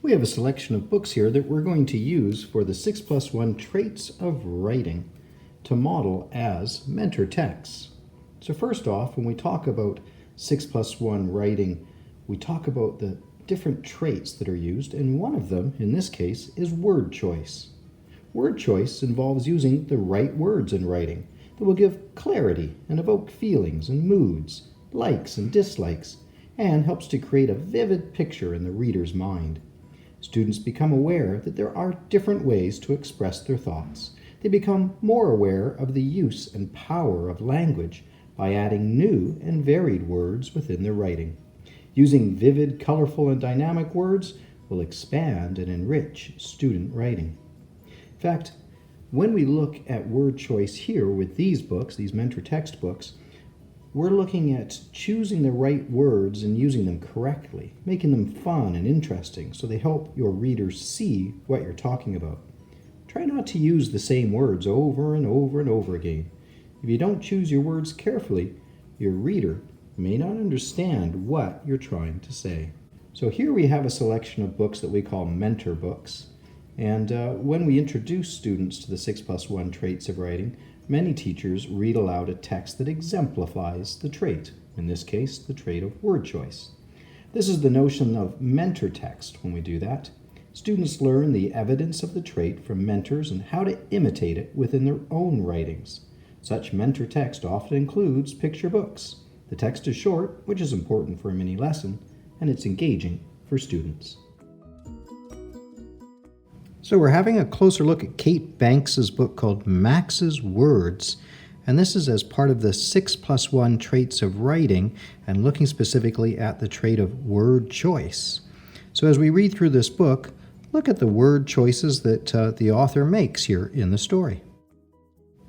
We have a selection of books here that we're going to use for the 6+1 traits of writing to model as mentor texts. So first off, when we talk about 6+1 writing, we talk about the different traits that are used, and one of them, in this case, is word choice. Word choice involves using the right words in writing that will give clarity and evoke feelings and moods, likes and dislikes, and helps to create a vivid picture in the reader's mind. Students become aware that there are different ways to express their thoughts. They become more aware of the use and power of language by adding new and varied words within their writing. Using vivid, colorful, and dynamic words will expand and enrich student writing. In fact, when we look at word choice here with these books, these mentor textbooks, we're looking at choosing the right words and using them correctly, making them fun and interesting so they help your readers see what you're talking about. Try not to use the same words over and over and over again. If you don't choose your words carefully, your reader may not understand what you're trying to say. So here we have a selection of books that we call mentor books. And when we introduce students to the 6+1 traits of writing, many teachers read aloud a text that exemplifies the trait, in this case, the trait of word choice. This is the notion of mentor text when we do that. Students learn the evidence of the trait from mentors and how to imitate it within their own writings. Such mentor text often includes picture books. The text is short, which is important for a mini lesson, and it's engaging for students. So we're having a closer look at Kate Banks's book called Max's Words, and this is as part of the 6+1 traits of writing and looking specifically at the trait of word choice. So as we read through this book, look at the word choices that the author makes here in the story.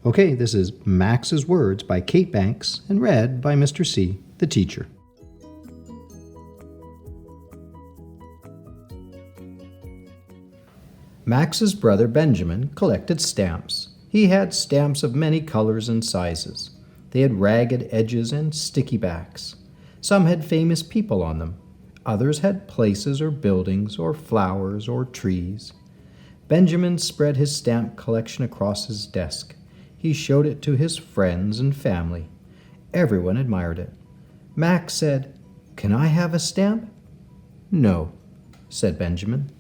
Okay, this is Max's Words by Kate Banks and read by Mr. C, the teacher. Max's brother Benjamin collected stamps. He had stamps of many colors and sizes. They had ragged edges and sticky backs. Some had famous people on them. Others had places or buildings or flowers or trees. Benjamin spread his stamp collection across his desk. He showed it to his friends and family. Everyone admired it. Max said, "Can I have a stamp?" "No," said Benjamin.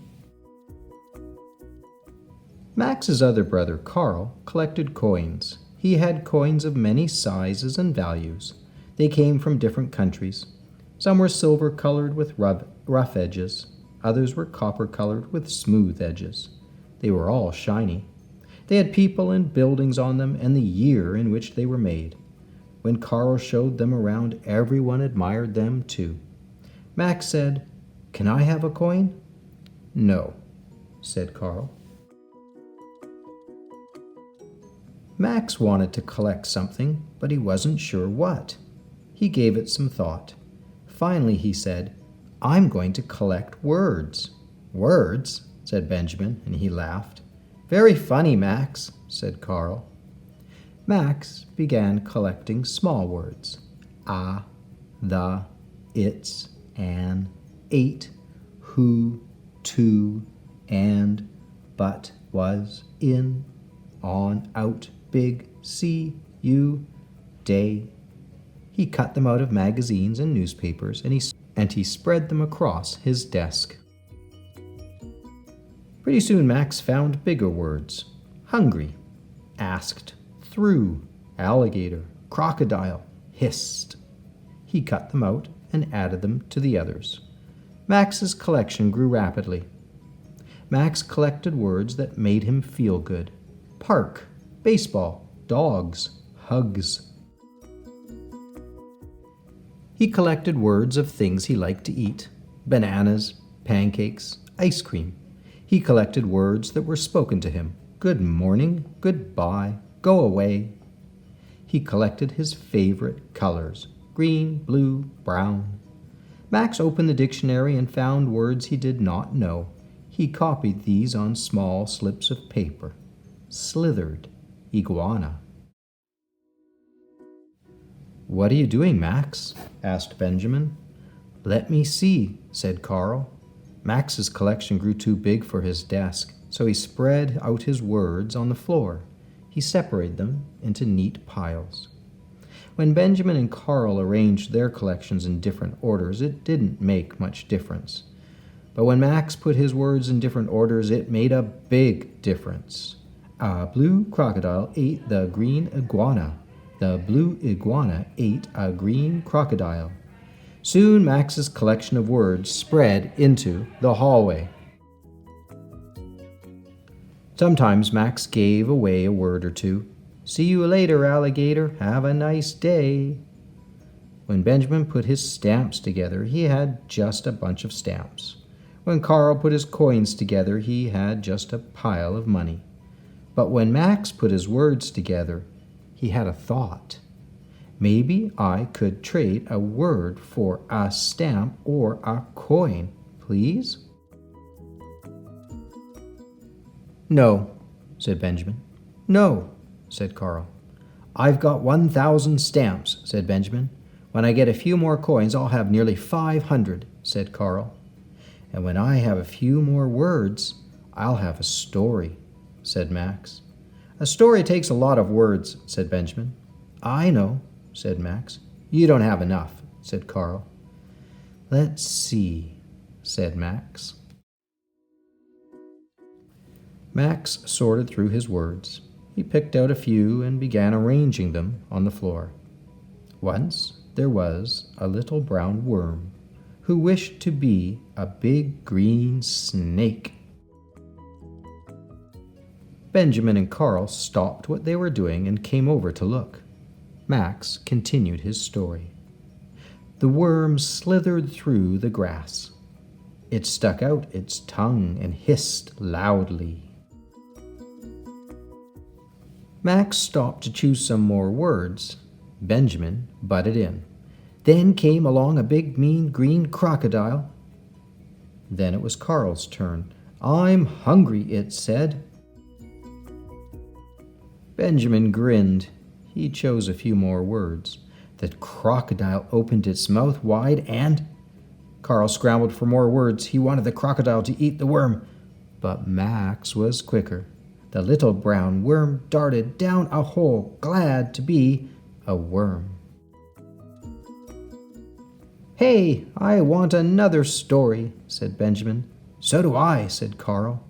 Max's other brother, Carl, collected coins. He had coins of many sizes and values. They came from different countries. Some were silver-colored with rough edges. Others were copper-colored with smooth edges. They were all shiny. They had people and buildings on them and the year in which they were made. When Carl showed them around, everyone admired them too. Max said, "Can I have a coin?" "No," said Carl. Max wanted to collect something, but he wasn't sure what. He gave it some thought. Finally, he said, "I'm going to collect words." "Words?" said Benjamin, and he laughed. "Very funny, Max," said Carl. Max began collecting small words. The, it's, an, ate, who, to, and, but, was, in, on, out, big, see, you, day. He cut them out of magazines and newspapers, and he spread them across his desk. Pretty soon Max found bigger words. Hungry, asked, through, alligator, crocodile, hissed. He cut them out and added them to the others. Max's collection grew rapidly. Max collected words that made him feel good. Park, baseball, dogs, hugs. He collected words of things he liked to eat. Bananas, pancakes, ice cream. He collected words that were spoken to him. Good morning, goodbye, go away. He collected his favorite colors. Green, blue, brown. Max opened the dictionary and found words he did not know. He copied these on small slips of paper. Slithered, iguana. "What are you doing, Max?" asked Benjamin. "Let me see," said Carl. Max's collection grew too big for his desk, so he spread out his words on the floor. He separated them into neat piles. When Benjamin and Carl arranged their collections in different orders, it didn't make much difference. But when Max put his words in different orders, it made a big difference. A blue crocodile ate the green iguana. The blue iguana ate a green crocodile. Soon Max's collection of words spread into the hallway. Sometimes Max gave away a word or two. "See you later, alligator. Have a nice day." When Benjamin put his stamps together, he had just a bunch of stamps. When Carl put his coins together, he had just a pile of money. But when Max put his words together, he had a thought. Maybe I could trade a word for a stamp or a coin, please? "No," said Benjamin. "No," said Carl. "I've got 1,000 stamps," said Benjamin. "When I get a few more coins, I'll have nearly 500, said Carl. "And when I have a few more words, I'll have a story," said Max. "A story takes a lot of words," said Benjamin. "I know," said Max. "You don't have enough," said Carl. "Let's see," said Max. Max sorted through his words. He picked out a few and began arranging them on the floor. Once there was a little brown worm who wished to be a big green snake. Benjamin and Carl stopped what they were doing and came over to look. Max continued his story. The worm slithered through the grass. It stuck out its tongue and hissed loudly. Max stopped to choose some more words. Benjamin butted in. Then came along a big, mean, green crocodile. Then it was Carl's turn. "I'm hungry," it said. Benjamin grinned. He chose a few more words. The crocodile opened its mouth wide and... Carl scrambled for more words. He wanted the crocodile to eat the worm. But Max was quicker. The little brown worm darted down a hole, glad to be a worm. "Hey, I want another story," said Benjamin. "So do I," said Carl.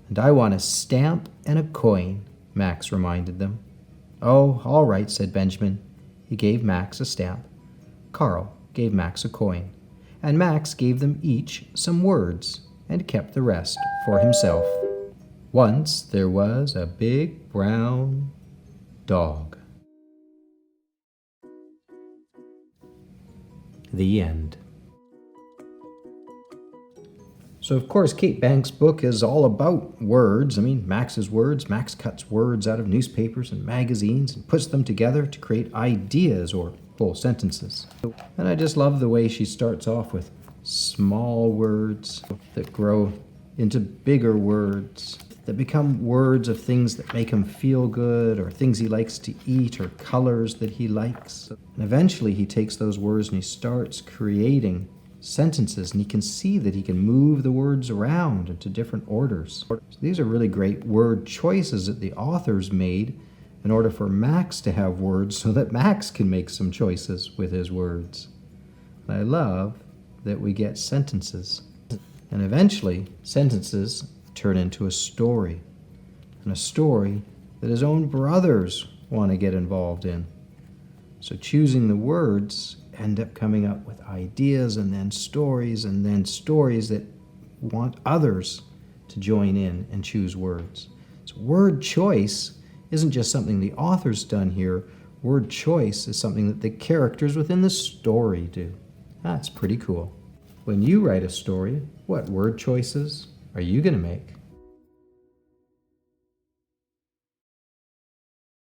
"And I want a stamp and a coin," Max reminded them. "Oh, all right," said Benjamin. He gave Max a stamp. Carl gave Max a coin. And Max gave them each some words and kept the rest for himself. Once there was a big brown dog. The end. So, of course, Kate Banks' book is all about words. Max's words. Max cuts words out of newspapers and magazines and puts them together to create ideas or whole sentences. And I just love the way she starts off with small words that grow into bigger words, that become words of things that make him feel good, or things he likes to eat, or colors that he likes. And eventually he takes those words and he starts creating sentences, and he can see that he can move the words around into different orders. So these are really great word choices that the authors made in order for Max to have words so that Max can make some choices with his words. And I love that we get sentences. And eventually, sentences turn into a story. And a story that his own brothers want to get involved in. So choosing the words end up coming up with ideas and then stories that want others to join in and choose words. So word choice isn't just something the author's done here. Word choice is something that the characters within the story do. That's pretty cool. When you write a story, what word choices are you going to make?